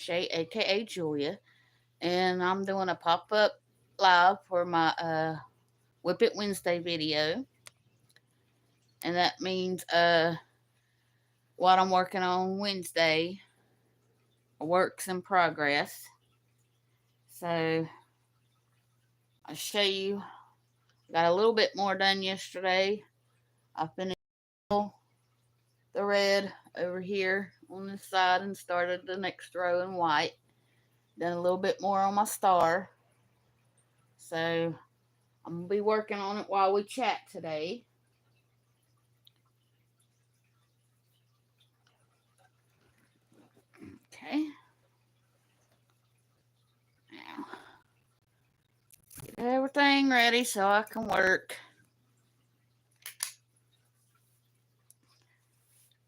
Crochet, aka Julia, and I'm doing a pop-up live for my Whip It Wednesday video, and that means what I'm working on Wednesday, works in progress. So I'll show you. Got a little bit more done yesterday. I finished the red over here on this side and started the next row in white. Done a little bit more on my star. So I'm going to be working on it while we chat today. Okay. Now, get everything ready so I can work.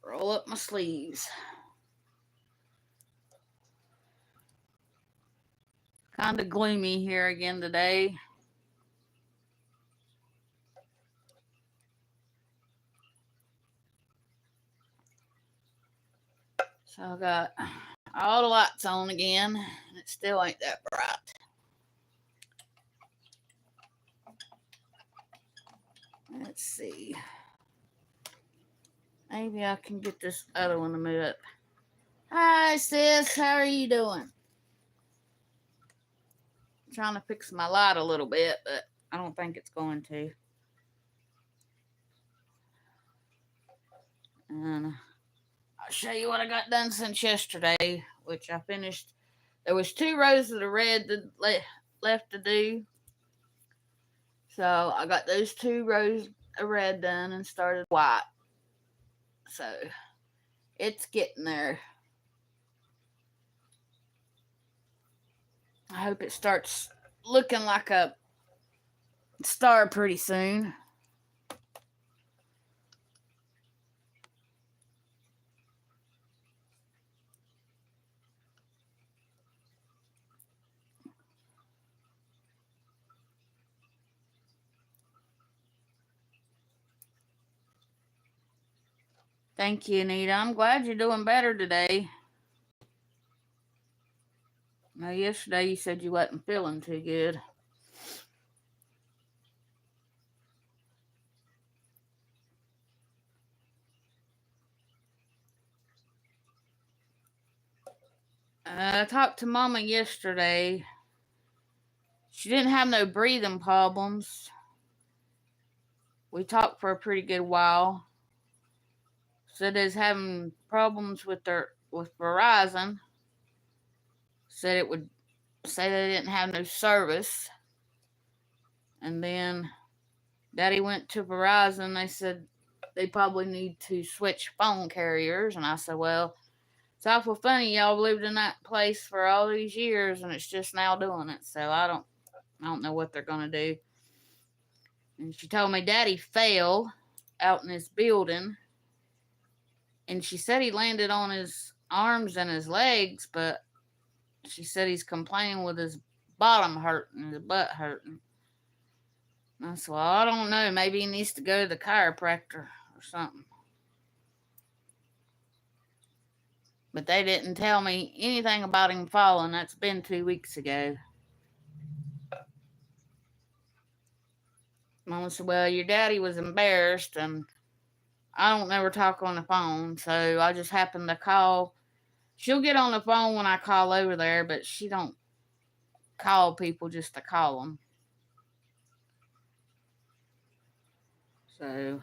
Roll up my sleeves. Kind of gloomy here again today. So I got all the lights on again, and it still ain't that bright. Let's see. Maybe I can get this other one to move up. Hi, sis. How are you doing? I'm trying to fix my light a little bit, but I don't think it's going to. And I'll show you what I got done since yesterday, which I finished. There was 2 rows of the red left to do. So I got those 2 rows of red done and started white. So it's getting there. I hope it starts looking like a star pretty soon. Thank you, Anita. I'm glad you're doing better today. Now, yesterday you said you wasn't feeling too good. I talked to Mama yesterday. She didn't have no breathing problems. We talked for a pretty good while. Said they was having problems with Verizon. Said it would say they didn't have no service. And then Daddy went to Verizon. They said they probably need to switch phone carriers. And I said, well, it's awful funny. Y'all lived in that place for all these years, and it's just now doing it. So I don't know what they're gonna do. And she told me Daddy fell out in this building, and she said he landed on his arms and his legs, but she said he's complaining with his bottom hurting, his butt hurting. And I said, well, I don't know. Maybe he needs to go to the chiropractor or something. But they didn't tell me anything about him falling. That's been 2 weeks ago. Mama said, well, your daddy was embarrassed, and I don't never talk on the phone, so I just happened to call. She'll get on the phone when I call over there, but she don't call people just to call them. So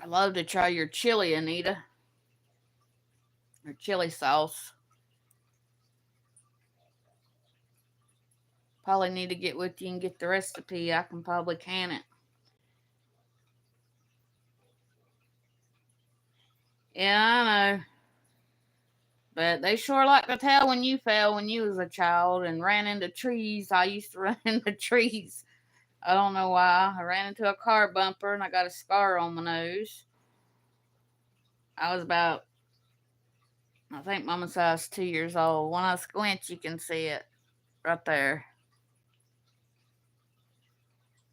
I love to try your chili, Anita. Or chili sauce. Probably need to get with you and get the recipe. I can probably can it. Yeah, I know. But they sure like to tell when you fell when you was a child and ran into trees. I used to run into trees. I don't know why. I ran into a car bumper and I got a scar on my nose. I was about, I think Mama said I was 2 years old. When I squint, you can see it right there.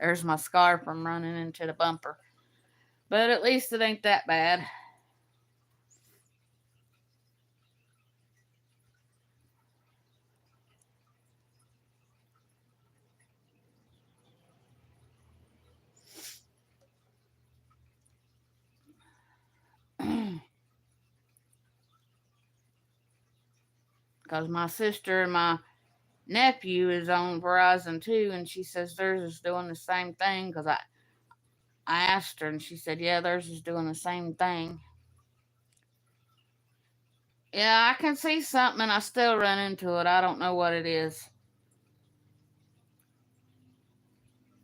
There's my scar from running into the bumper. But at least it ain't that bad. Because my sister and my nephew is on Verizon too, and she says theirs is doing the same thing. Because I asked her, and she said, yeah, theirs is doing the same thing. Yeah, I can see something, and I still run into it. I don't know what it is.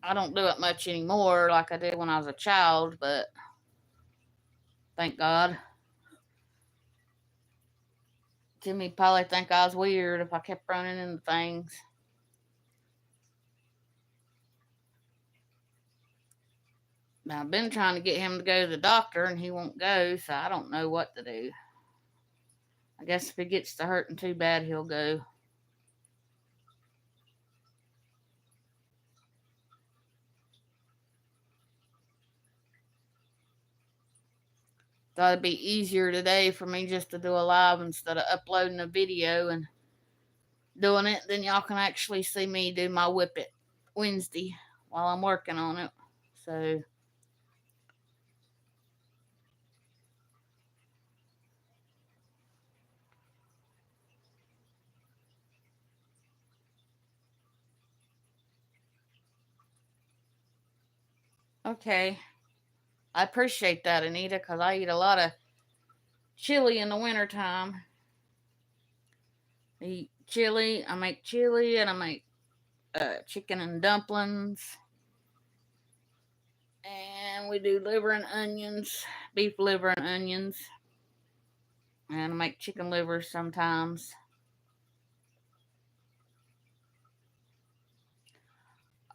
I don't do it much anymore like I did when I was a child, but thank God. Timmy probably think I was weird if I kept running into things. Now, I've been trying to get him to go to the doctor, and he won't go, so I don't know what to do. I guess if he gets to hurting too bad, he'll go. Thought it'd be easier today for me just to do a live instead of uploading a video and doing it. Then y'all can actually see me do my WIP It Wednesday while I'm working on it. So, okay. I appreciate that, Anita, because I eat a lot of chili in the wintertime. I eat chili. I make chili, and I make chicken and dumplings. And we do liver and onions, beef liver and onions. And I make chicken liver sometimes.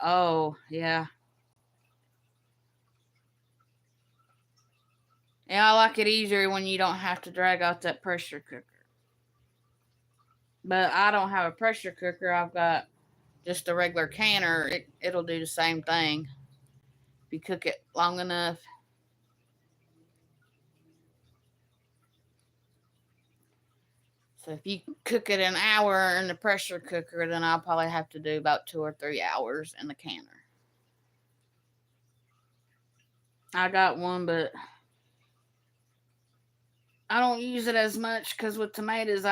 Oh, yeah. Yeah, I like it easier when you don't have to drag out that pressure cooker. But I don't have a pressure cooker. I've got just a regular canner. It'll do the same thing if you cook it long enough. So if you cook it an hour in the pressure cooker, then I'll probably have to do about 2 or 3 hours in the canner. I got one, but I don't use it as much because with tomatoes,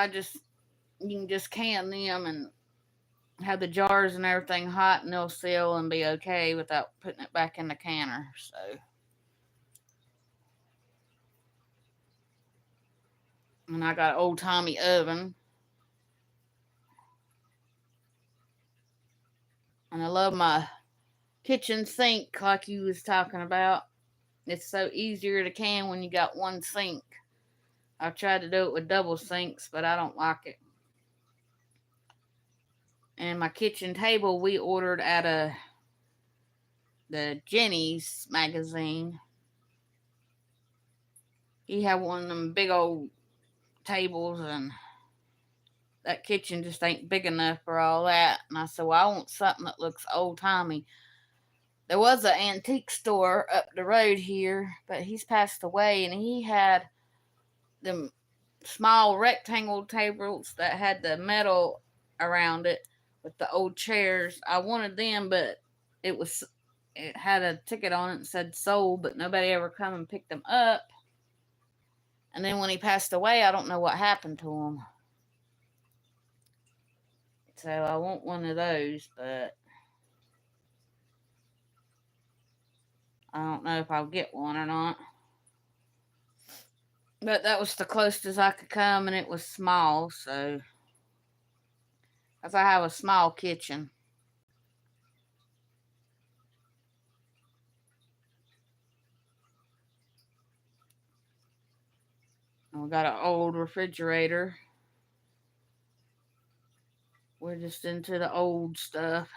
you can just can them and have the jars and everything hot, and they'll seal and be okay without putting it back in the canner. So, and I got an old Tommy oven, and I love my kitchen sink like you was talking about. It's so easier to can when you got one sink. I've tried to do it with double sinks, but I don't like it. And my kitchen table we ordered at the Jenny's magazine. He had one of them big old tables, and that kitchen just ain't big enough for all that. And I said, well, I want something that looks old timey. There was an antique store up the road here, but he's passed away, and he had them small rectangle tables that had the metal around it with the old chairs. I wanted them, but it had a ticket on it and said sold, but nobody ever come and picked them up. And then when he passed away, I don't know what happened to him. So I want one of those, but I don't know if I'll get one or not. But that was the closest I could come, and it was small, so. Because I have a small kitchen. And we got an old refrigerator. We're just into the old stuff.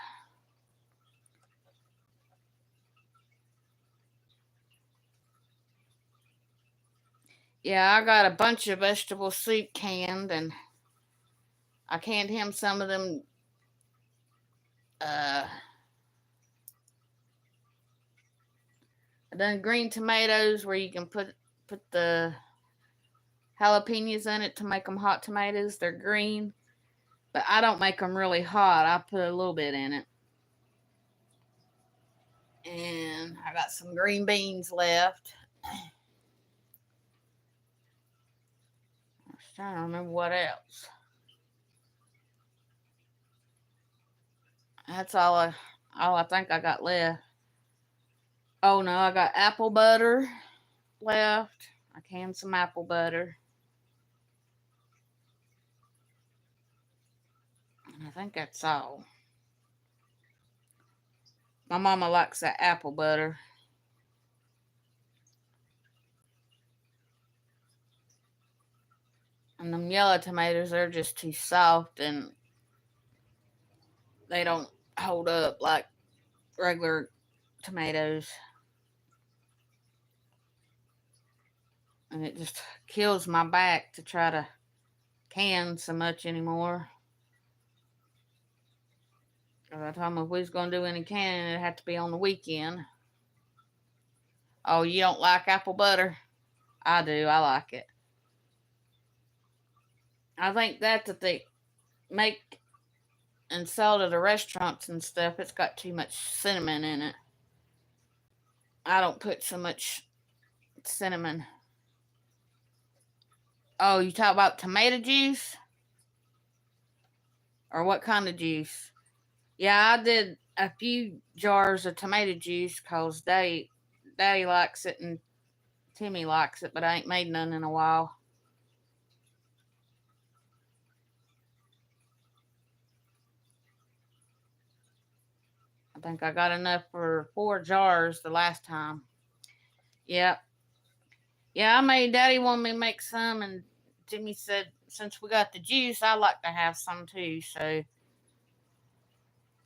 Yeah, I got a bunch of vegetable soup canned, and I canned him some of them I done green tomatoes where you can put the jalapenos in it to make them hot tomatoes. They're green, but I don't make them really hot. I put a little bit in it. And I got some green beans left. I'm trying to remember what else. That's all I think I got left. Oh no, I got apple butter left. I canned some apple butter. And I think that's all. My mama likes that apple butter. And them yellow tomatoes, they're just too soft and they don't hold up like regular tomatoes. And it just kills my back to try to can so much anymore. Because I told them if we was going to do any canning, it'd have to be on the weekend. Oh, you don't like apple butter? I do. I like it. I think that they make and sell to the restaurants and stuff, it's got too much cinnamon in it. I don't put so much cinnamon. Oh, you talk about tomato juice? Or what kind of juice? Yeah, I did a few jars of tomato juice because Daddy likes it and Timmy likes it, but I ain't made none in a while. I think I got enough for 4 jars the last time. Yep. Yeah, I made Daddy want me to make some, and Timmy said since we got the juice, I'd like to have some too. So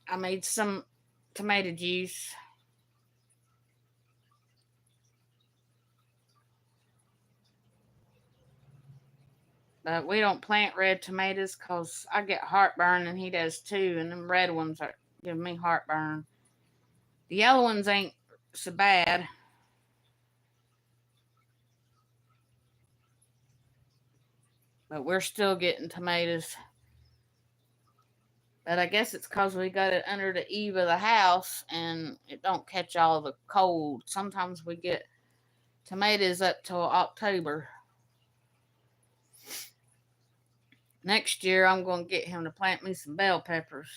I made some tomato juice. But we don't plant red tomatoes because I get heartburn and he does too, and them red ones are giving me heartburn. The yellow ones ain't so bad. But we're still getting tomatoes. But I guess it's because we got it under the eave of the house and it don't catch all the cold. Sometimes we get tomatoes up till October. Next year, I'm going to get him to plant me some bell peppers.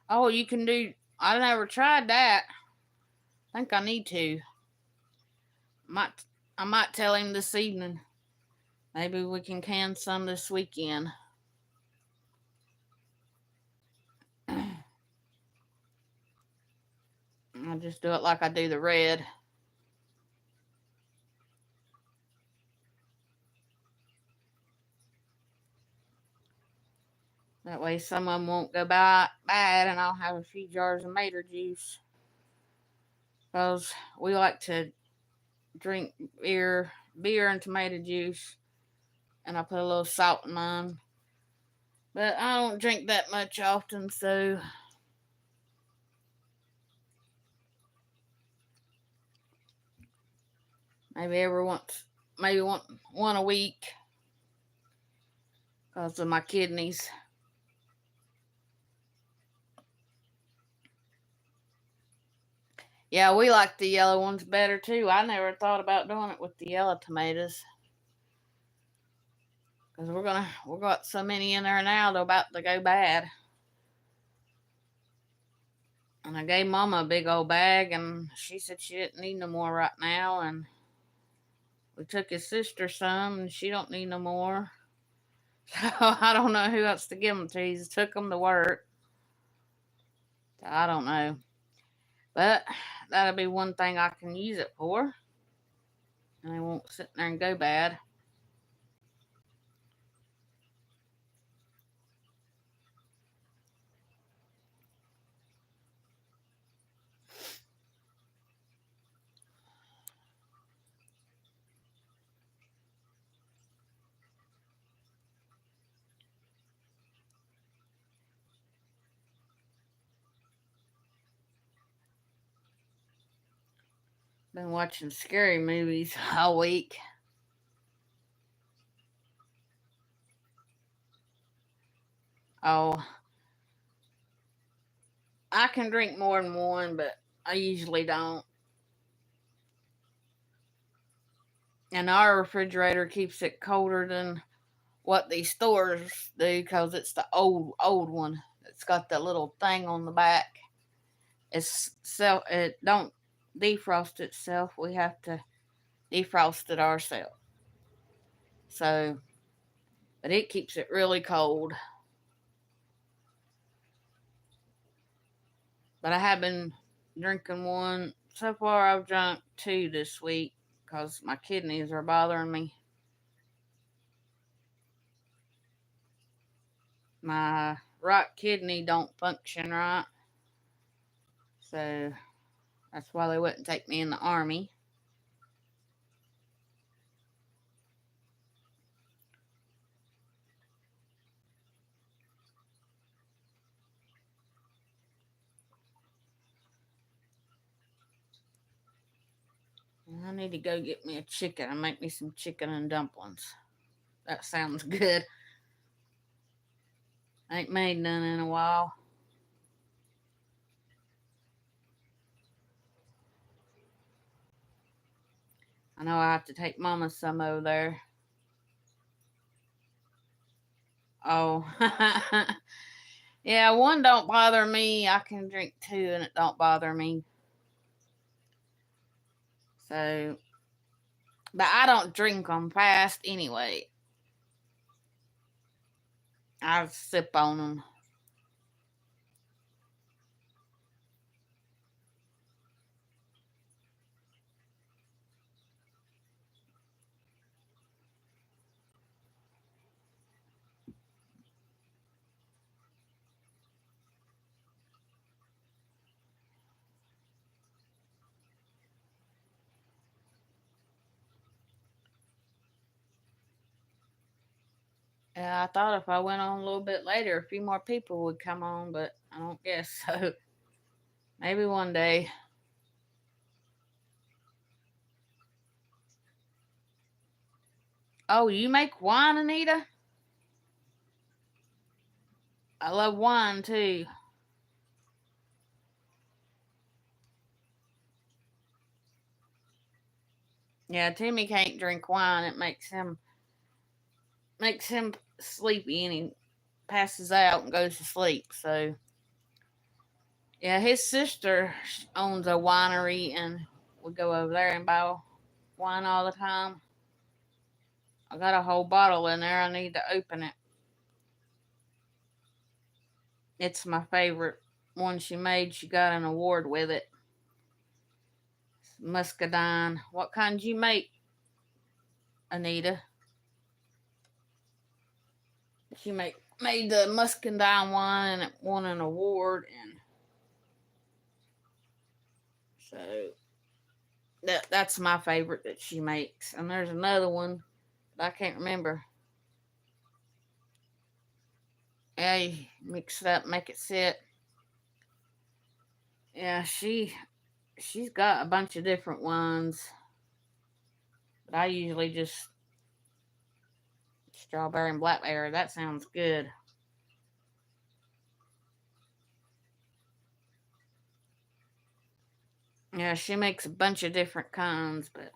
Oh, you can do... I never tried that. I think I need to. I might tell him this evening. Maybe we can some this weekend. I'll just do it like I do the red. That way some of them won't go bad and I'll have a few jars of tomato juice. Because we like to drink beer and tomato juice. And I put a little salt in mine. But I don't drink that much often, so... maybe one a week. Because of my kidneys. Yeah, we like the yellow ones better too. I never thought about doing it with the yellow tomatoes. Because we've got so many in there now, they're about to go bad. And I gave Mama a big old bag, and she said she didn't need no more right now. And we took his sister some, and she don't need no more. So I don't know who else to give them to. He took them to work. So I don't know. But that'll be one thing I can use it for. And they won't sit there and go bad. Been watching scary movies all week. Oh, I can drink more than one, but I usually don't. And our refrigerator keeps it colder than what these stores do because it's the old one. It's got the little thing on the back. It don't defrost itself. We have to defrost it ourselves. So, but it keeps it really cold. But I have been drinking one. So far, I've drunk two this week because my kidneys are bothering me. My right kidney don't function right. So that's why they wouldn't take me in the army. I need to go get me a chicken and make me some chicken and dumplings. That sounds good. I ain't made none in a while. I know I have to take Mama some over there. Oh. Yeah, one don't bother me. I can drink two and it don't bother me. So, but I don't drink them fast anyway. I sip on them. Yeah, I thought if I went on a little bit later, a few more people would come on, but I don't guess so. Maybe one day. Oh, you make wine, Anita? I love wine too. Yeah, Timmy can't drink wine. It makes him sleepy, and he passes out and goes to sleep. So yeah, his sister owns a winery, and we go over there and buy wine all the time. I got a whole bottle in there. I need to open it. It's my favorite one she made. She got an award with it. Muscadine. What kind do you make, Anita? She made the muscadine wine and it won an award, and so that's my favorite that she makes. And there's another one, but I can't remember. Yeah, you mix it up, make it sit. Yeah, she's got a bunch of different wines, but I usually just strawberry and blackberry. That sounds good. Yeah, she makes a bunch of different kinds, but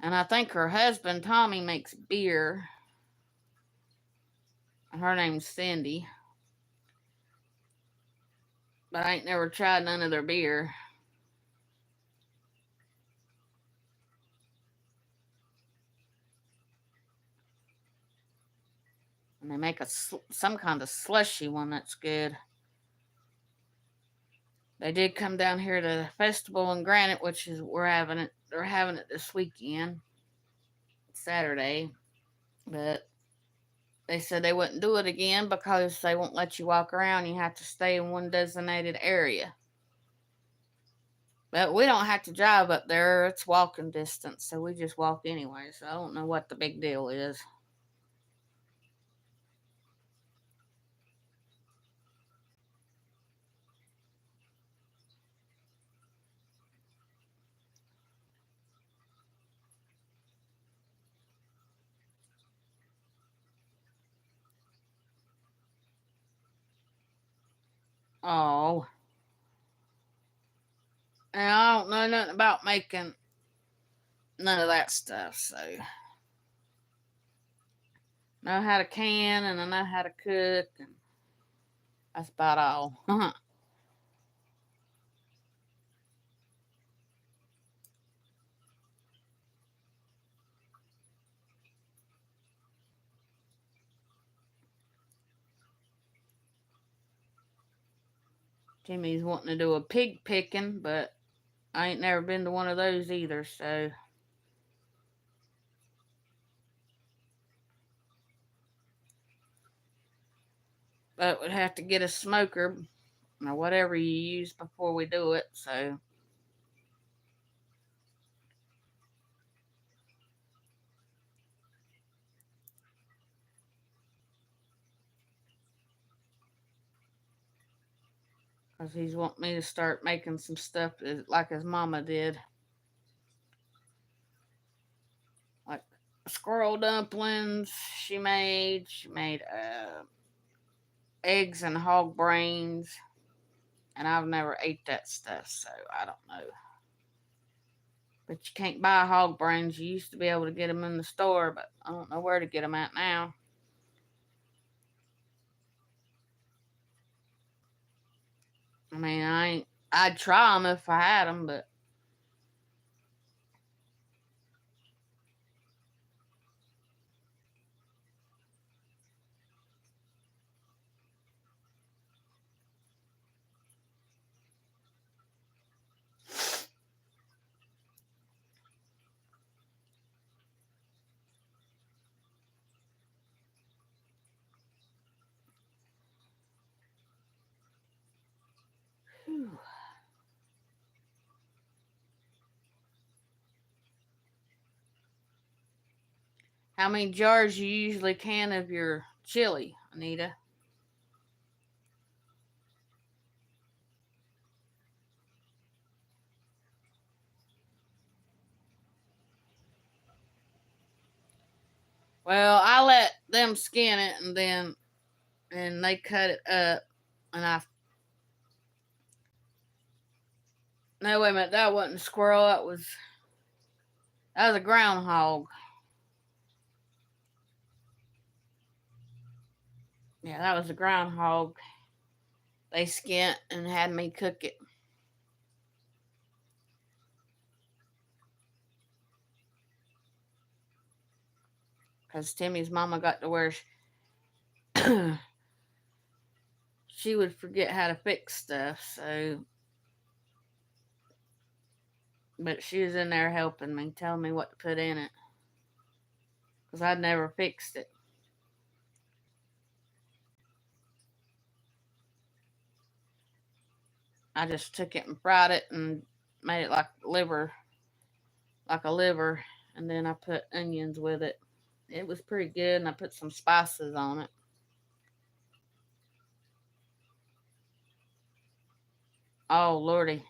and I think her husband Tommy makes beer. Her name's Cindy, but I ain't never tried none of their beer. And they make some kind of slushy one that's good. They did come down here to the festival in Granite, which is we're having it. They're having it this weekend, Saturday, but they said they wouldn't do it again because they won't let you walk around. You have to stay in one designated area. But we don't have to drive up there. It's walking distance, so we just walk anyway. So I don't know what the big deal is. Oh. And I don't know nothing about making none of that stuff, so know how to can and I know how to cook, and that's about all. Timmy's wanting to do a pig picking, but I ain't never been to one of those either, so but we'd have to get a smoker or whatever you use before we do it, so because he's wanting me to start making some stuff like his mama did. Like squirrel dumplings she made. She made eggs and hog brains. And I've never ate that stuff, so I don't know. But you can't buy hog brains. You used to be able to get them in the store, but I don't know where to get them at now. I mean, I'd try them if I had them, but whew. How many jars you usually can of your chili, Anita? Well, I let them skin it and they cut it up, and I no, wait a minute, that wasn't a squirrel, that was a groundhog. Yeah, that was a groundhog. They skinned and had me cook it. Because Timmy's mama got to where she would forget how to fix stuff, so. But she was in there helping me, telling me what to put in it. Because I'd never fixed it. I just took it and fried it and made it like a liver, and then I put onions with it. It was pretty good, and I put some spices on it. Oh, Lordy.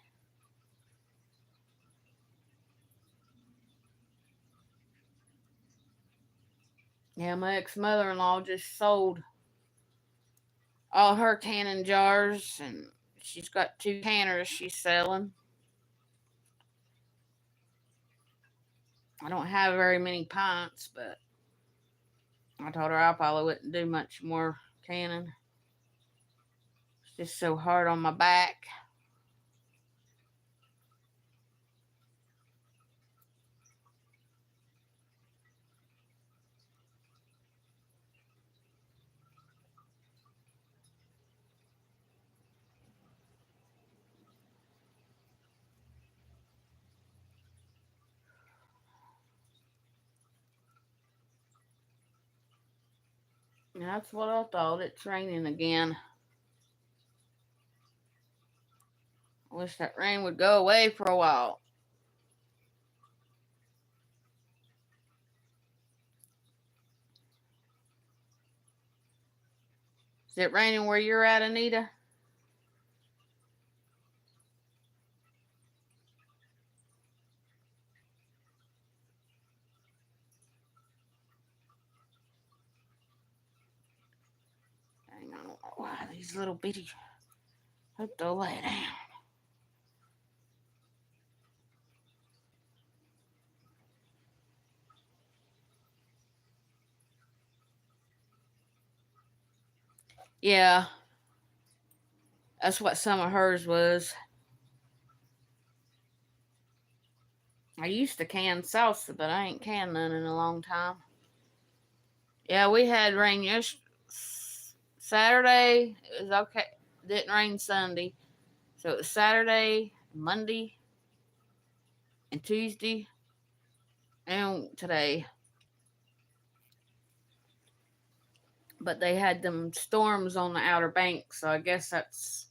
Yeah, my ex-mother-in-law just sold all her canning jars, and she's got 2 canners she's selling. I don't have very many pints, but I told her I probably wouldn't do much more canning. It's just so hard on my back. That's what I thought. It's raining again. I wish that rain would go away for a while. Is it raining where you're at, Anita? Dang, I don't know why these little bitty Hope they'll lay down. Yeah, that's what some of hers was. I used to can salsa, but I ain't canned none in a long time. Yeah, we had rain Saturday. It was okay. Didn't rain Sunday. So it was Saturday, Monday, and Tuesday, and today. But they had them storms on the Outer Banks, so I guess that's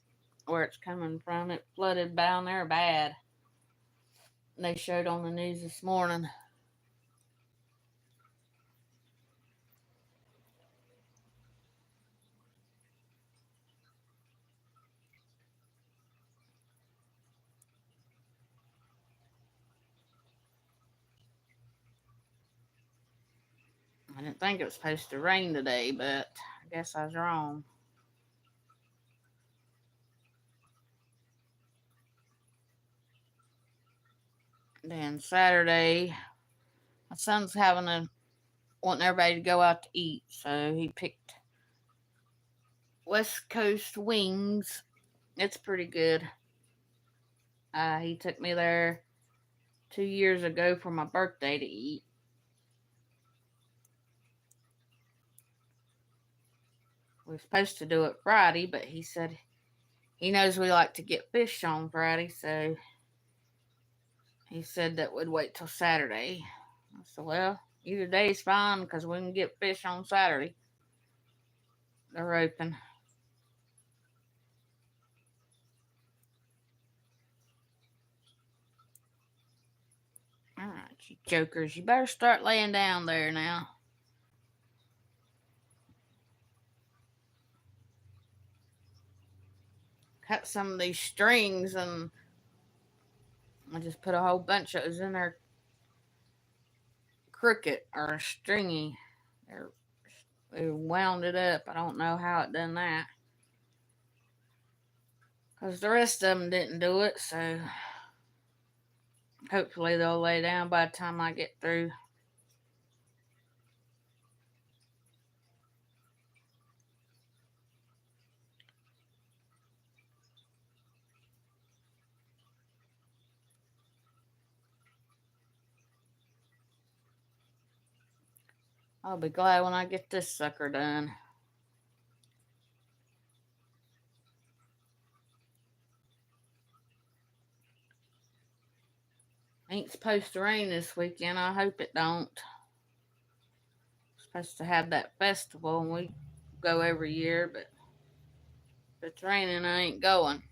where it's coming from. It flooded down there bad. They showed on the news this morning. I didn't think it was supposed to rain today, but I guess I was wrong. Then Saturday, my son's wanting everybody to go out to eat, so he picked West Coast Wings. It's pretty good. He took me there 2 years ago for my birthday to eat. We were supposed to do it Friday, but he said he knows we like to get fish on Friday, so he said that we'd wait till Saturday. I said, well, either day's fine because we can get fish on Saturday. They're open. All right, you jokers, you better start laying down there now. Cut some of these strings, and I just put a whole bunch of those in there. Crooked or stringy. They wound it up. I don't know how it done that. Because the rest of them didn't do it, so hopefully they'll lay down by the time I get through. I'll be glad when I get this sucker done. Ain't supposed to rain this weekend. I hope it don't. Supposed to have that festival, and we go every year, but if it's raining, I ain't going.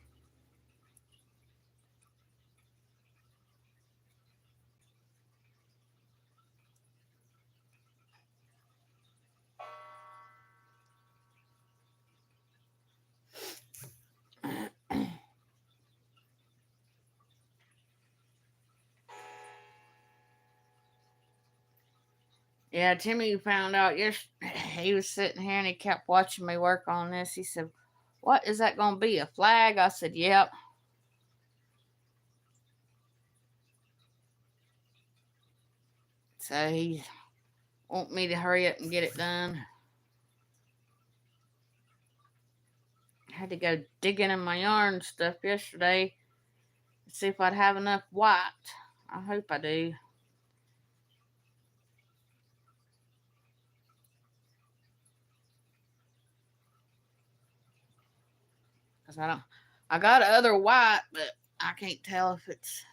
Yeah, Timmy found out yesterday. He was sitting here and he kept watching me work on this. He said, "What is that going to be? A flag?" I said, "Yep." So he want me to hurry up and get it done. I had to go digging in my yarn stuff yesterday to see if I'd have enough white. I hope I do. Cause I got other white, but I can't tell if it's.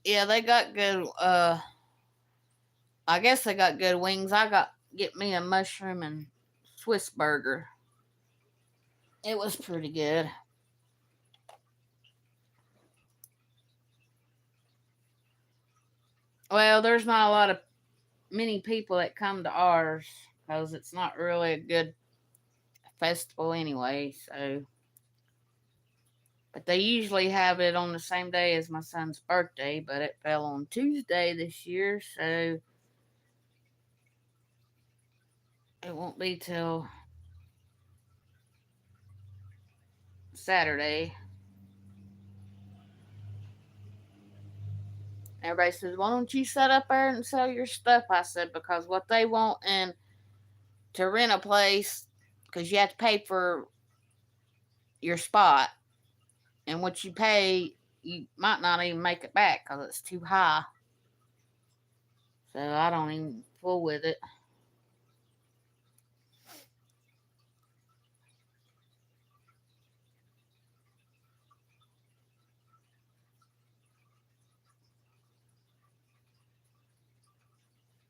Yeah, they got good. I guess they got good wings. Get me a mushroom and Swiss burger. It was pretty good. Well, there's not a lot of many people that come to ours because it's not really a good festival anyway. So, but they usually have it on the same day as my son's birthday, but it fell on Tuesday this year, so it won't be till Saturday. Everybody says, why don't you set up there and sell your stuff? I said, because what they want and to rent a place, because you have to pay for your spot. And what you pay, you might not even make it back because it's too high. So I don't even fool with it.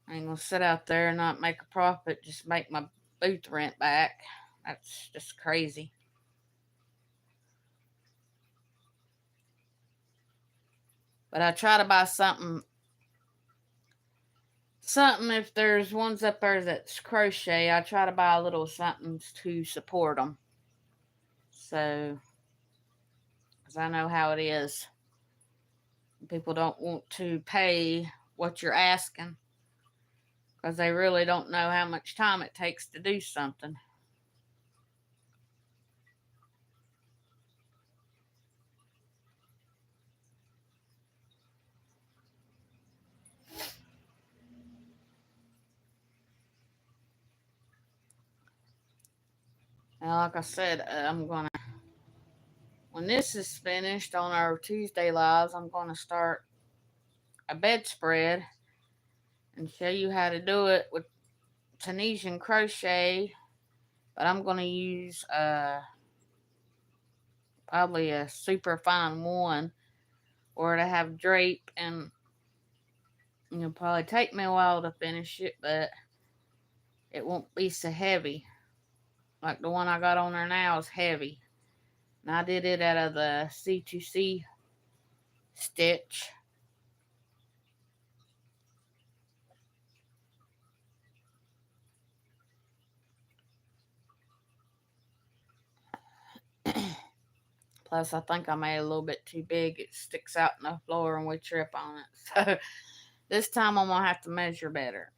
I ain't gonna sit out there and not make a profit, just make my booth rent back. That's just crazy. But I try to buy something if there's ones up there that's crochet, I try to buy a little something to support them. So, because I know how it is. People don't want to pay what you're asking because they really don't know how much time it takes to do something. Now, like I said, when this is finished on our Tuesday lives, I'm going to start a bedspread and show you how to do it with Tunisian crochet. But I'm going to use probably a super fine one, or to have drape, and it'll probably take me a while to finish it, but it won't be so heavy. Like the one I got on there now is heavy. And I did it out of the C2C stitch. Plus, I think I made it a little bit too big. It sticks out in the floor and we trip on it. So, this time I'm going to have to measure better.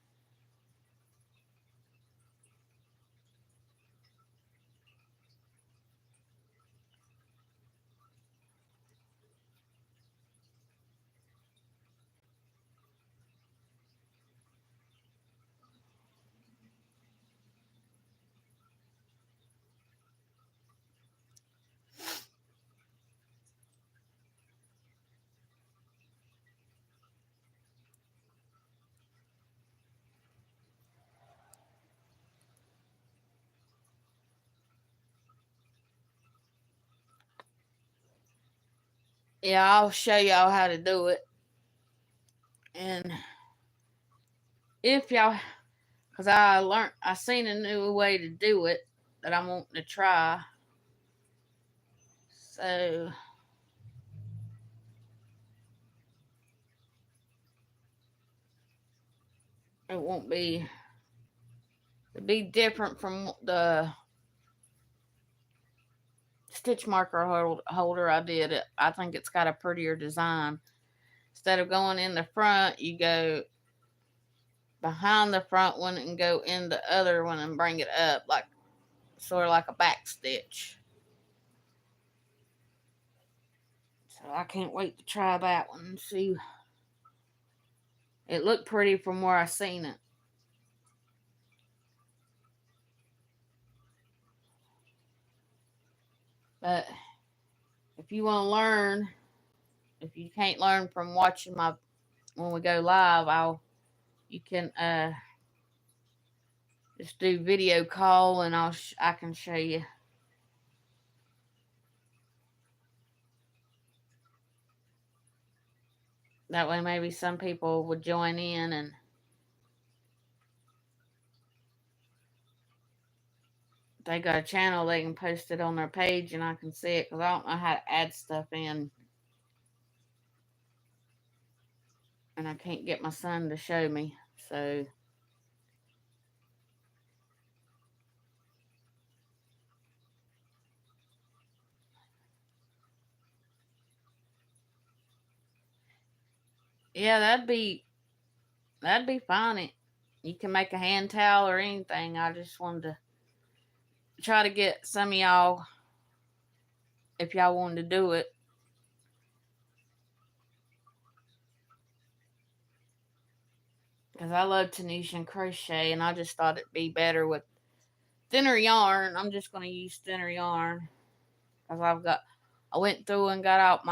Yeah, I'll show y'all how to do it. And if y'all, because I seen a new way to do it that I'm wanting to try. So, it won't be, it'll be different from the stitch marker holder I did. I think it's got a prettier design. Instead of going in the front, you go behind the front one and go in the other one and bring it up, like sort of like a back stitch. So I can't wait to try that one and see. It looked pretty from where I seen it. But if you want to learn, if you can't learn from watching my when we go live, you can just do video call and I can show you. That way maybe some people would join in and they got a channel, they can post it on their page and I can see it, because I don't know how to add stuff in. And I can't get my son to show me. So, yeah, that'd be fine. You can make a hand towel or anything. I just wanted to try to get some of y'all if y'all wanted to do it. Because I love Tunisian crochet, and I just thought it'd be better with thinner yarn. I'm just going to use thinner yarn. Because I went through and got out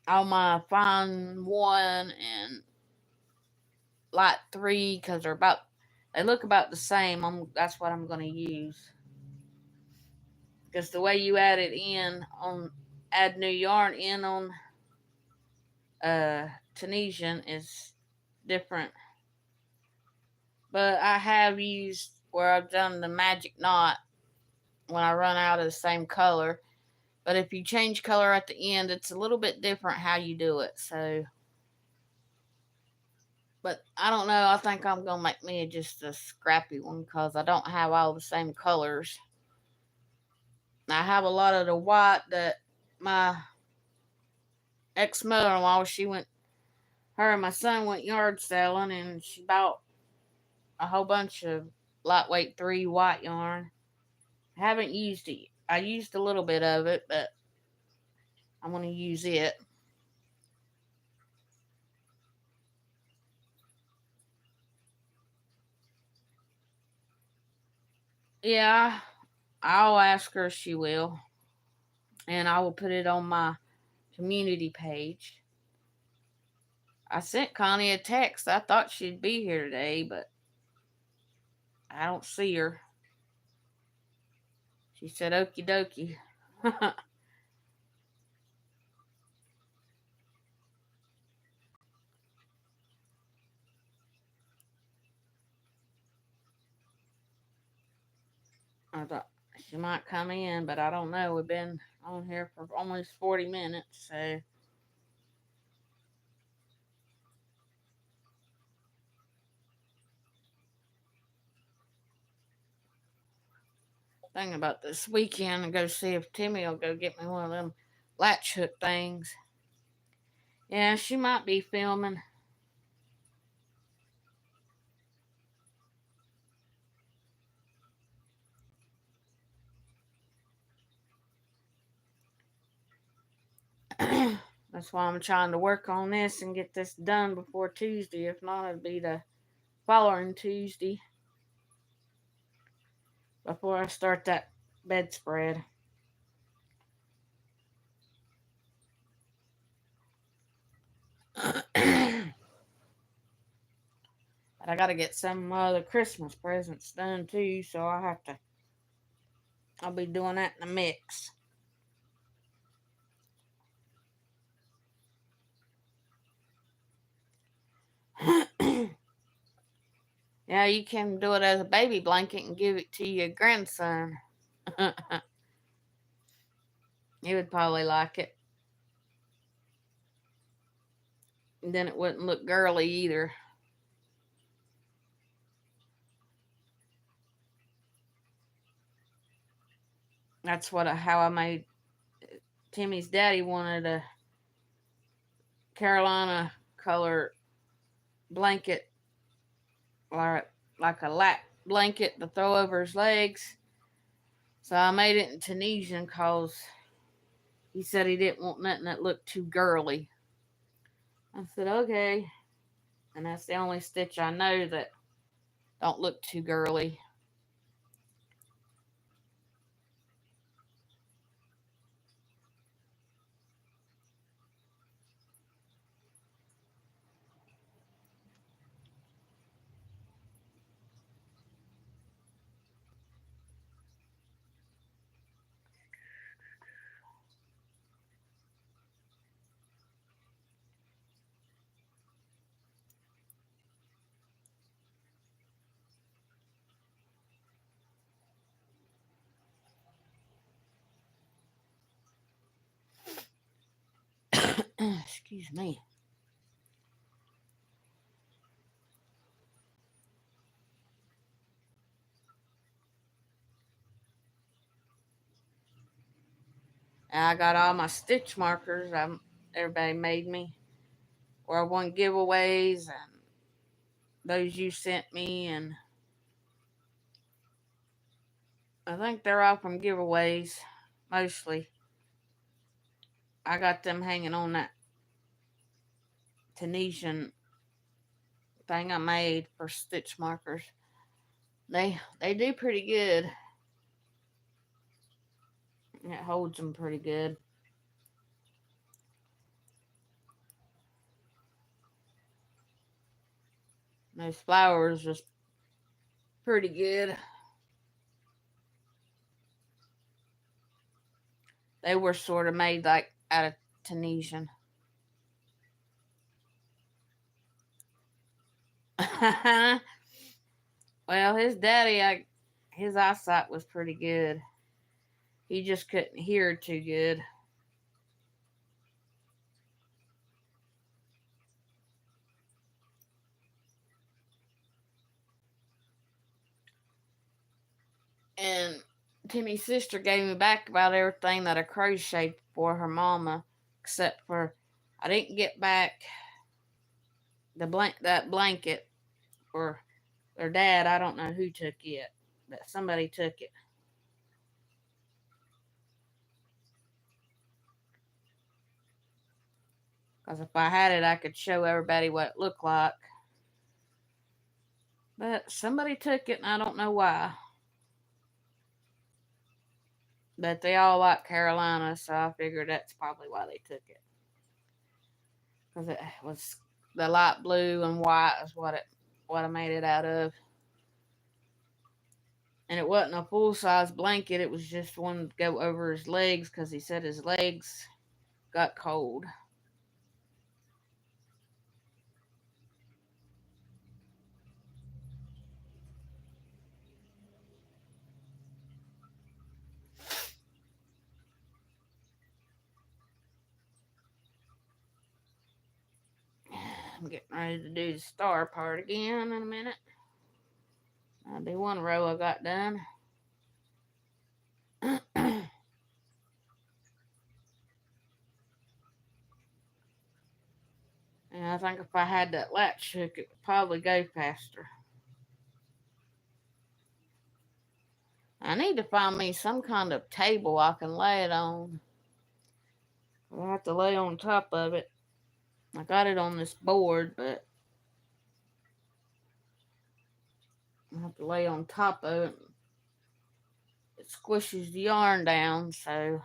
all my fine 1 and light 3, because they look about the same. That's what I'm going to use. Because the way you add it in add new yarn in on Tunisian is different. But I have used where I've done the magic knot when I run out of the same color. But if you change color at the end, it's a little bit different how you do it. So, but I don't know. I think I'm going to make me just a scrappy one because I don't have all the same colors. I have a lot of the white that my ex-mother-in-law, her and my son went yard selling, and she bought a whole bunch of lightweight 3 white yarn. I haven't used it. I used a little bit of it, but I'm going to use it. Yeah, I'll ask her if she will. And I will put it on my community page. I sent Connie a text. I thought she'd be here today, but I don't see her. She said, okie dokie. I thought she might come in, but I don't know. We've been on here for almost 40 minutes, so. Thinking about this weekend and go see if Timmy will go get me one of them latch hook things. Yeah, she might be filming. That's why I'm trying to work on this and get this done before Tuesday. If not, it'll be the following Tuesday before I start that bedspread. But I gotta get some other Christmas presents done too, so I'll be doing that in the mix. Yeah, you can do it as a baby blanket and give it to your grandson. He would probably like it. And then it wouldn't look girly either. That's how I made. Timmy's daddy wanted a Carolina color blanket, like a lap blanket to throw over his legs. So I made it in Tunisian because he said he didn't want nothing that looked too girly. I said, okay. And that's the only stitch I know that don't look too girly. Excuse me. And I got all my stitch markers everybody made me, or I won giveaways, and those you sent me, and I think they're all from giveaways, mostly. I got them hanging on that Tunisian thing I made for stitch markers. They do pretty good. It holds them pretty good. Those flowers was pretty good. They were sort of made like out of Tunisian. Well, his daddy, his eyesight was pretty good. He just couldn't hear too good. And Timmy's sister gave me back about everything that I crocheted for her mama, except for I didn't get back that blanket for their dad. I don't know who took it, but somebody took it. Because if I had it, I could show everybody what it looked like. But somebody took it, and I don't know why. But they all like Carolina, so I figured that's probably why they took it. Because it was the light blue and white is what I made it out of. And it wasn't a full size blanket, it was just one to go over his legs because he said his legs got cold. I'm getting ready to do the star part again in a minute. I'll do one row I got done. And I think if I had that latch hook, it would probably go faster. I need to find me some kind of table I can lay it on. I'll have to lay on top of it. I got it on this board, but I have to lay on top of it. It squishes the yarn down, so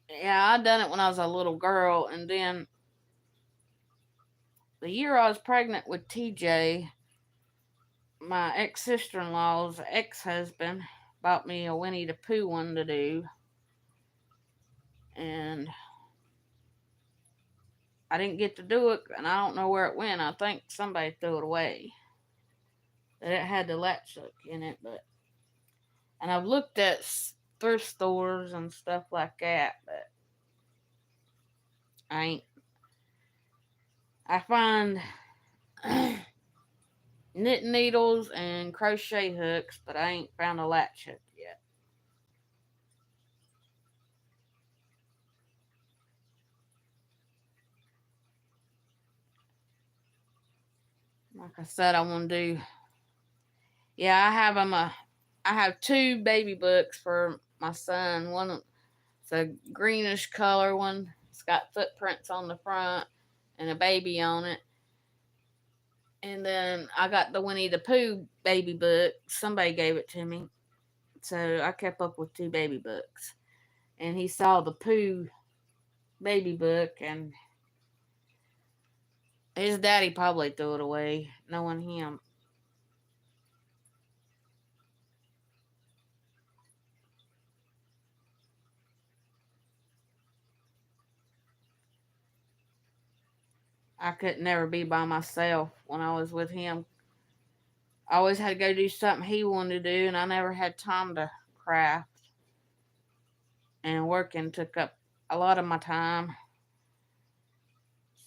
yeah, I done it when I was a little girl, and then the year I was pregnant with TJ, my ex sister in law's ex husband bought me a Winnie the Pooh one to do, and I didn't get to do it, and I don't know where it went. I think somebody threw it away. That it had the latch hook in it, but and I've looked at thrift stores and stuff like that, but I ain't. I find knitting needles and crochet hooks, but I ain't found a latch hook yet. Like I said, I want to do. Yeah, I have them. I have two baby books for my son. One, it's a greenish color one. It's got footprints on the front and a baby on it. And then I got the Winnie the Pooh baby book. Somebody gave it to me. So I kept up with two baby books. And he saw the Pooh baby book, and his daddy probably threw it away, knowing him. I could never be by myself when I was with him. I always had to go do something he wanted to do, and I never had time to craft. And working took up a lot of my time.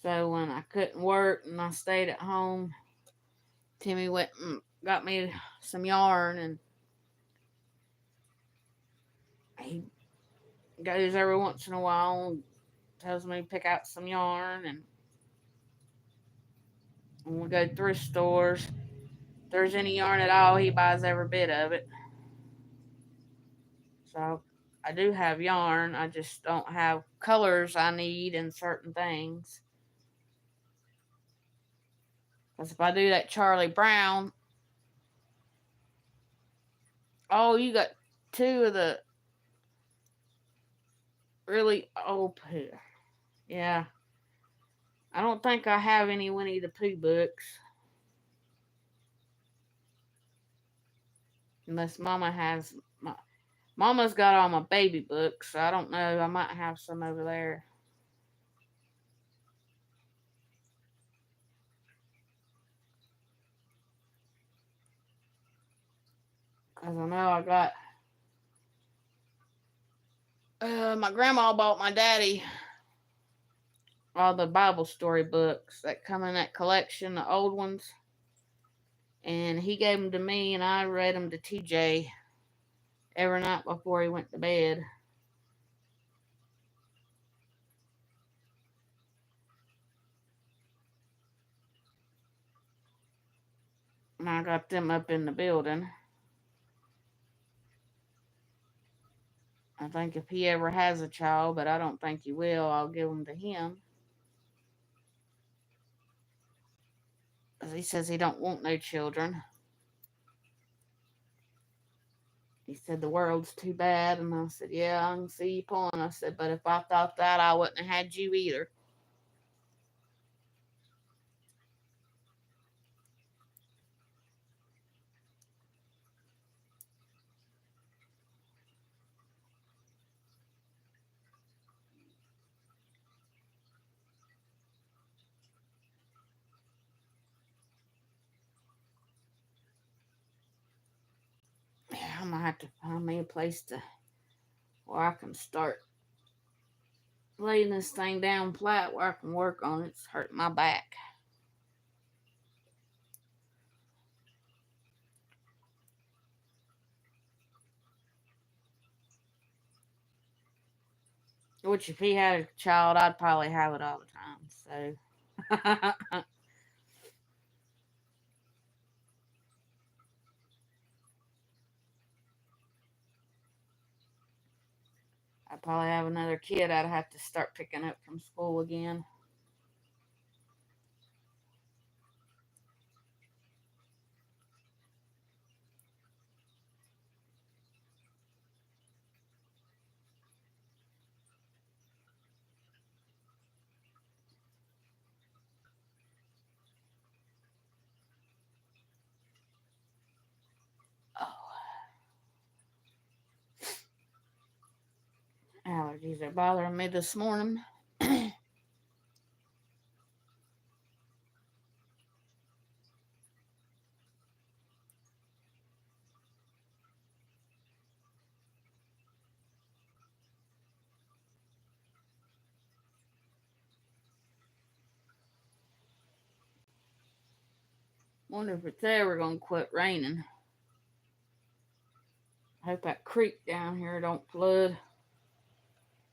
So when I couldn't work and I stayed at home, Timmy went and got me some yarn, and he goes every once in a while and tells me to pick out some yarn, and when we go to thrift stores, if there's any yarn at all, he buys every bit of it. So I do have yarn, I just don't have colors I need in certain things. Because if I do that Charlie Brown, oh, you got two of the really old Pooh. Yeah. I don't think I have any Winnie the Pooh books. Unless Mama has. Mama's got all my baby books, so I don't know. I might have some over there. Because I know I got. My grandma bought my daddy all the Bible story books that come in that collection, the old ones. And he gave them to me, and I read them to TJ every night before he went to bed. And I got them up in the building. I think if he ever has a child, but I don't think he will, I'll give them to him. Because he says he don't want no children. He said the world's too bad, and I said, yeah, I can see your point. I said, but if I thought that, I wouldn't have had you either. Yeah, I'm gonna have to find me a place where I can start laying this thing down flat where I can work on it. It's hurting my back. Which, if he had a child, I'd probably have it all the time. So, I'd probably have another kid I'd have to start picking up from school again. Oh, allergies are bothering me this morning. Wonder if it's ever gonna quit raining. Hope that creek down here don't flood.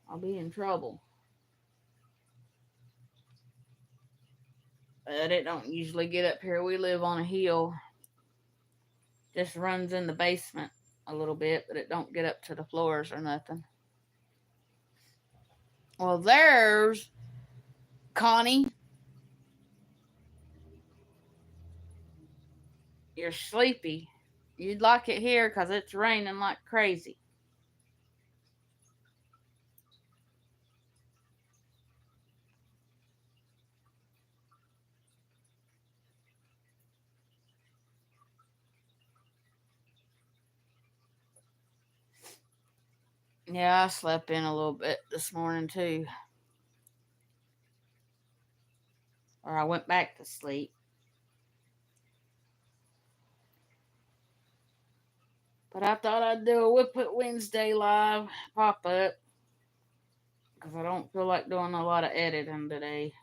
I'll be in trouble. But it don't usually get up here. We live on a hill. Just runs in the basement a little bit, but it don't get up to the floors or nothing. Well, there's Connie. You're sleepy. You'd like it here because it's raining like crazy. Yeah, I slept in a little bit this morning too. Or I went back to sleep. But I thought I'd do a WIP IT Wednesday live pop up because I don't feel like doing a lot of editing today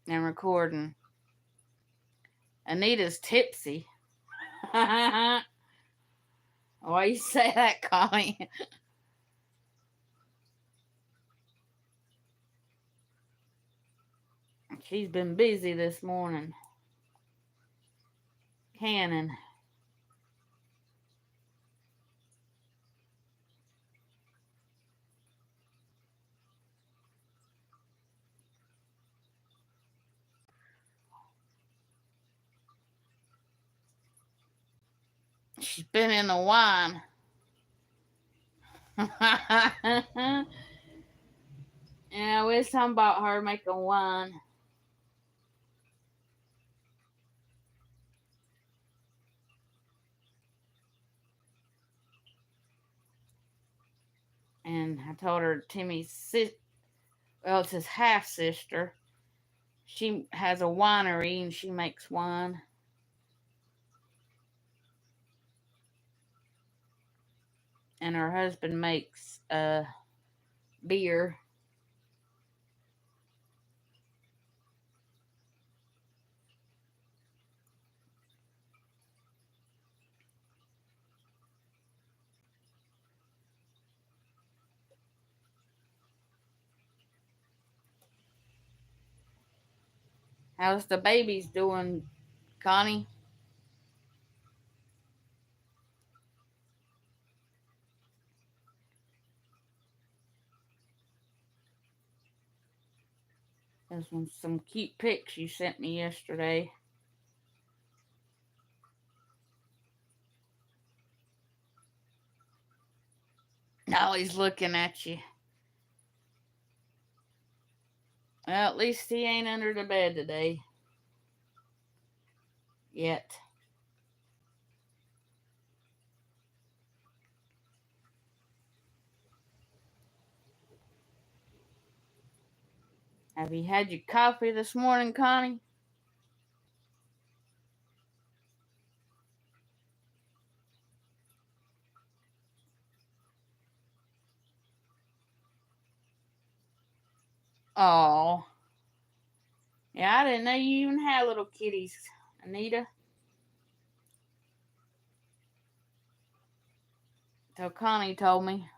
and recording. Anita's tipsy. Why you say that, Connie? She's been busy this morning. Canning. She's been in the wine. Yeah, we was talking about her making wine. And I told her Timmy's well, it's his half sister. She has a winery and she makes wine. And her husband makes beer. How's the babies doing, Connie? Those were some cute pics you sent me yesterday. Now he's looking at you. Well, at least he ain't under the bed today. Yet. Have you had your coffee this morning, Connie? Oh. Yeah, I didn't know you even had little kitties, Anita. So Connie told me.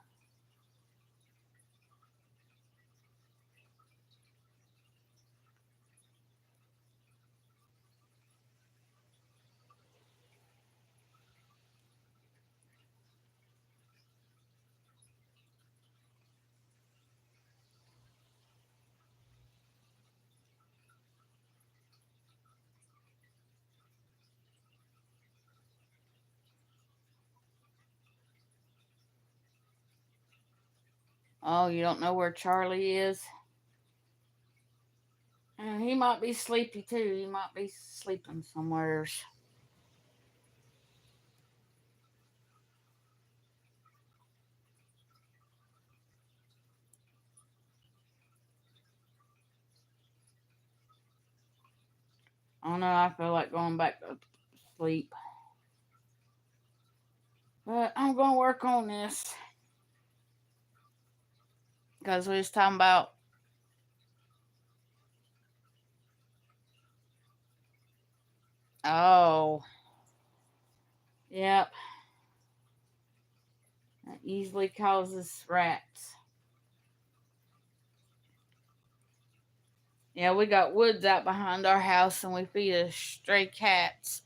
Oh, you don't know where Charlie is? And he might be sleepy too. He might be sleeping somewheres. I don't know. I feel like going back to sleep. But I'm going to work on this. Because we was talking about oh. Yep. That usually causes rats. Yeah, we got woods out behind our house and we feed us stray cats.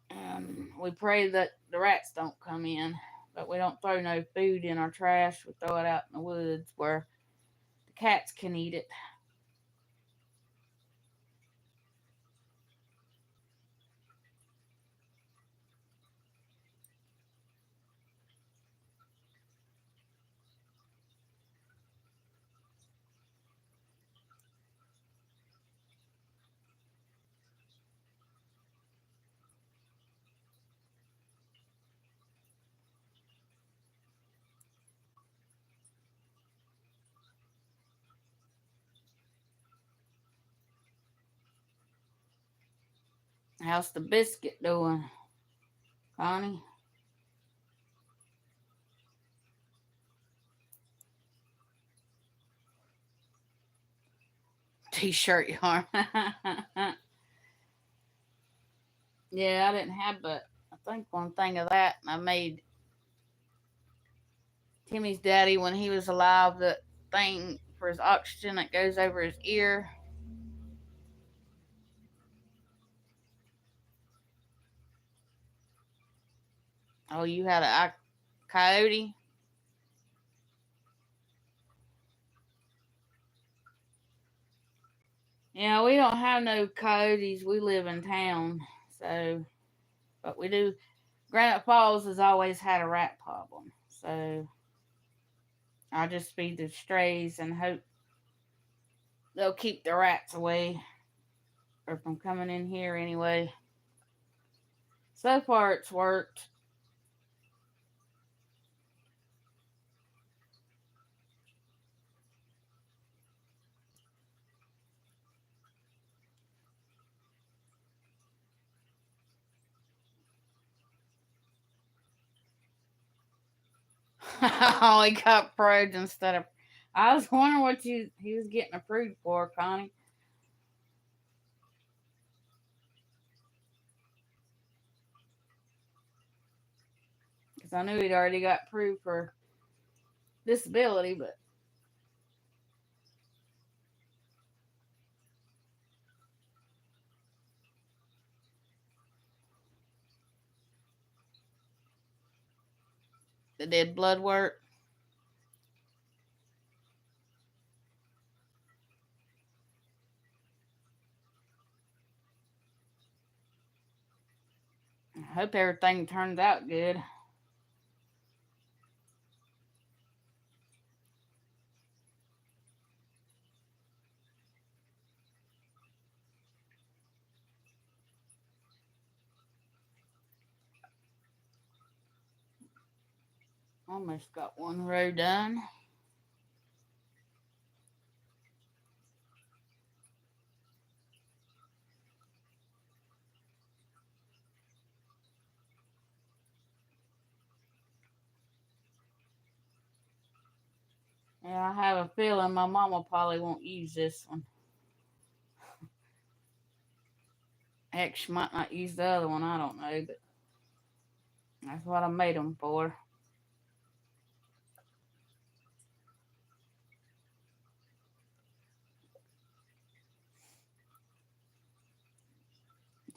And we pray that the rats don't come in. But we don't throw no food in our trash. We throw it out in the woods where the cats can eat it. How's the biscuit doing, Connie? t-shirt yarn. Yeah, I didn't have but I think one thing of that, and I made Timmy's daddy, when he was alive, the thing for his oxygen that goes over his ear. Oh, you had a coyote? Yeah, we don't have no coyotes. We live in town. So, but we do. Granite Falls has always had a rat problem. So, I just feed the strays and hope they'll keep the rats away or from coming in here anyway. So far, it's worked. Oh, he got approved instead of. I was wondering what he was getting approved for, Connie. Because I knew he'd already got approved for disability, but they did blood work. I hope everything turns out good. Almost got one row done. Yeah, I have a feeling my mama probably won't use this one. Heck, she might not use the other one. I don't know, but that's what I made them for.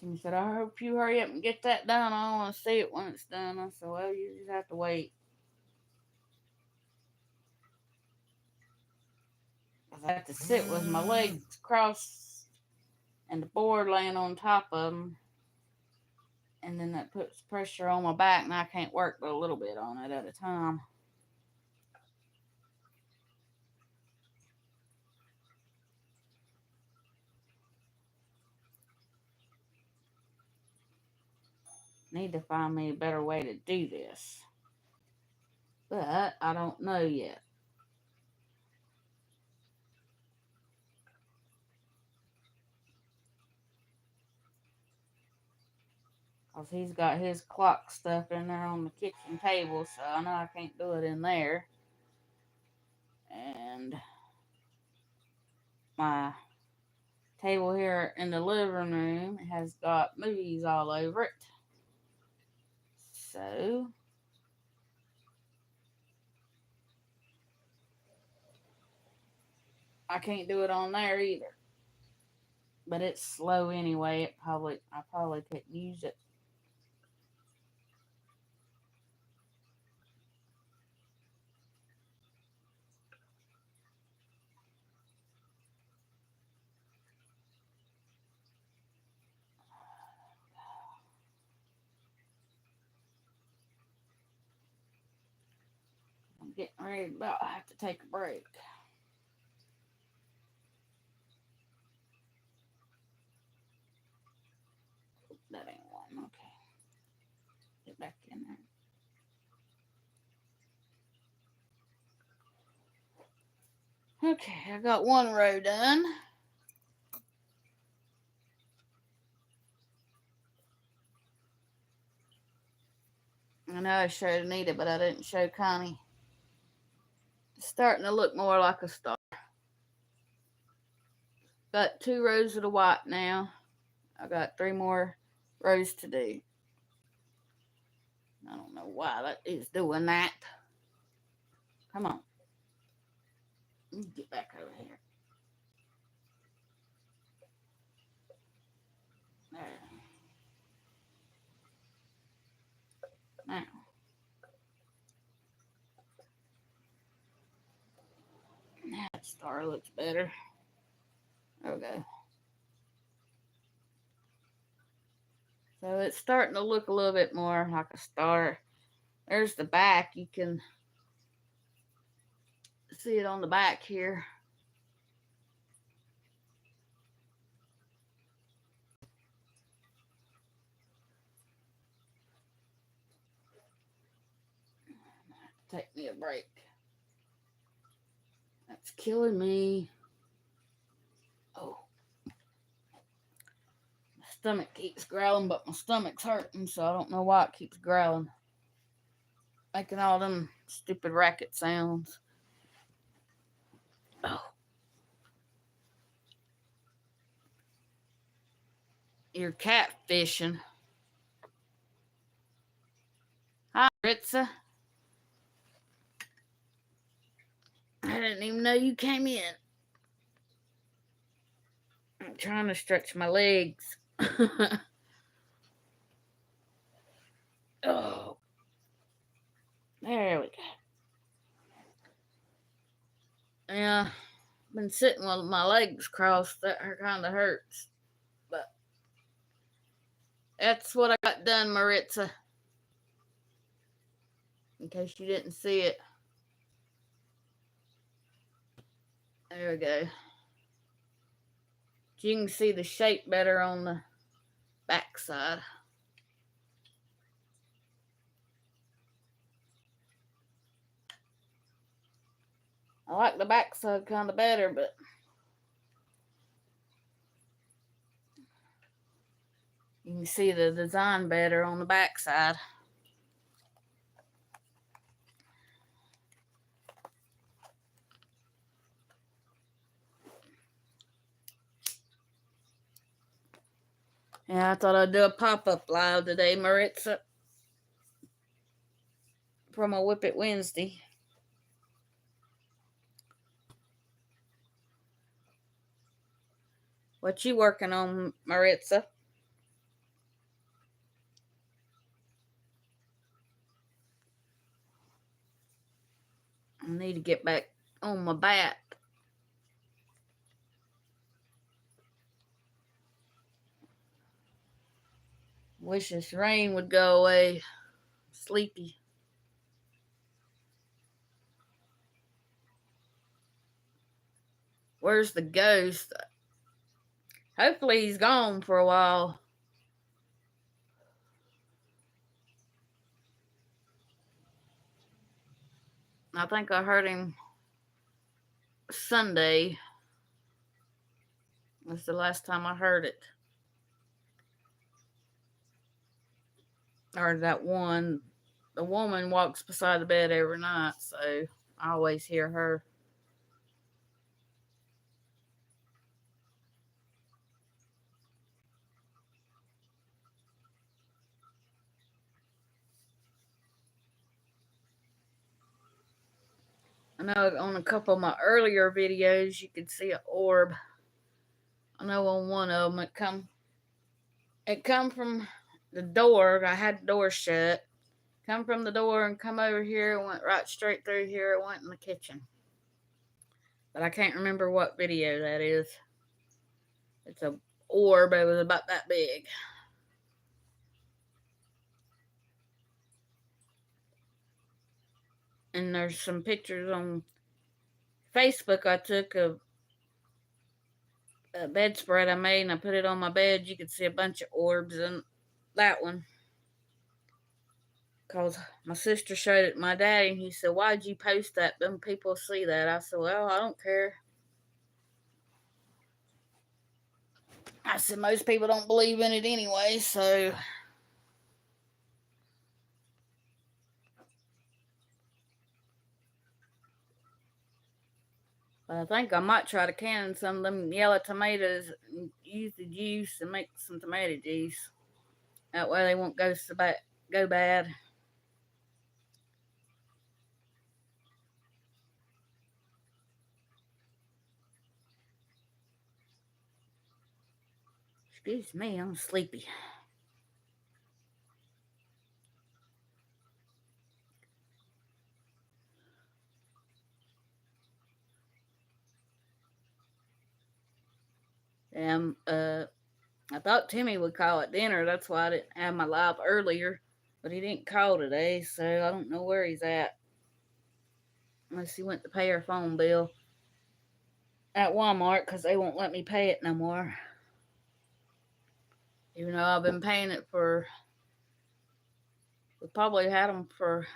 Timmy said, I hope you hurry up and get that done. I don't want to see it when it's done. I said, well, you just have to wait. Because I have to sit with my legs crossed and the board laying on top of them. And then that puts pressure on my back, and I can't work but a little bit on it at a time. Need to find me a better way to do this. But I don't know yet. Because he's got his clock stuff in there on the kitchen table, so I know I can't do it in there. And my table here in the living room has got movies all over it. So I can't do it on there either. But it's slow anyway. I probably couldn't use it. I'm getting ready to have to take a break. That ain't one. Okay. Get back in there. Okay, I got one row done. I know I showed Anita, but I didn't show Connie. It's starting to look more like a star. Got 2 rows of the white now. I got 3 more rows to do. I don't know why that is doing that. Come on. Get back over here. There. Now. That star looks better. There we go. So it's starting to look a little bit more like a star. There's the back. You can see it on the back here. Take me a break. That's killing me. Oh. My stomach keeps growling, but my stomach's hurting, so I don't know why it keeps growling. Making all them stupid racket sounds. Oh. You're catfishing. Hi, Ritza. I didn't even know you came in. I'm trying to stretch my legs. Oh. There we go. Yeah, I've been sitting with my legs crossed. That kind of hurts. But that's what I got done, Maritza. In case you didn't see it. There we go. You can see the shape better on the back side. I like the back side kind of better, but you can see the design better on the back side. Yeah, I thought I'd do a pop-up live today, Maritza, for my WIP IT Wednesday. What you working on, Maritza? I need to get back on my bat. Wish this rain would go away. Sleepy. Where's the ghost? Hopefully he's gone for a while. I think I heard him Sunday. That's the last time I heard it. Or that one. The woman walks beside the bed every night, so I always hear her. I know on a couple of my earlier videos you could see an orb. I know on one of them it come from the door. I had the door shut. Come from the door and come over here and went right straight through here. It went in the kitchen. But I can't remember what video that is. It's a orb. It was about that big. And there's some pictures on Facebook I took of a bedspread I made, and I put it on my bed. You could see a bunch of orbs in that one. Because my sister showed it to my daddy, and he said, "Why'd you post that? Them people see that." I said, "Well, I don't care." I said, "Most people don't believe in it anyway, so." But I think I might try to can some of them yellow tomatoes and use the juice and make some tomato juice. That way they won't go bad. Excuse me, I'm sleepy. I thought Timmy would call at dinner. That's why I didn't have my live earlier. But he didn't call today, so I don't know where he's at. Unless he went to pay our phone bill at Walmart, because they won't let me pay it no more. Even though I've been paying it for, we probably had them for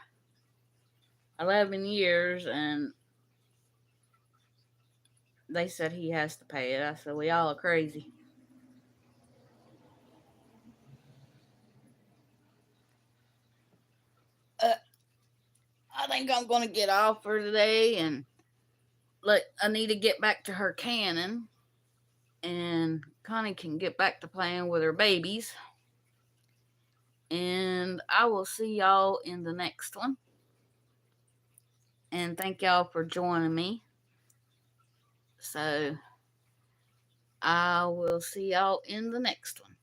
11 years, and they said he has to pay it. I said, well, y'all are crazy. I think I'm going to get off for today and let Anita get back to her canning, and Connie can get back to playing with her babies. And I will see y'all in the next one. And thank y'all for joining me. So I will see y'all in the next one.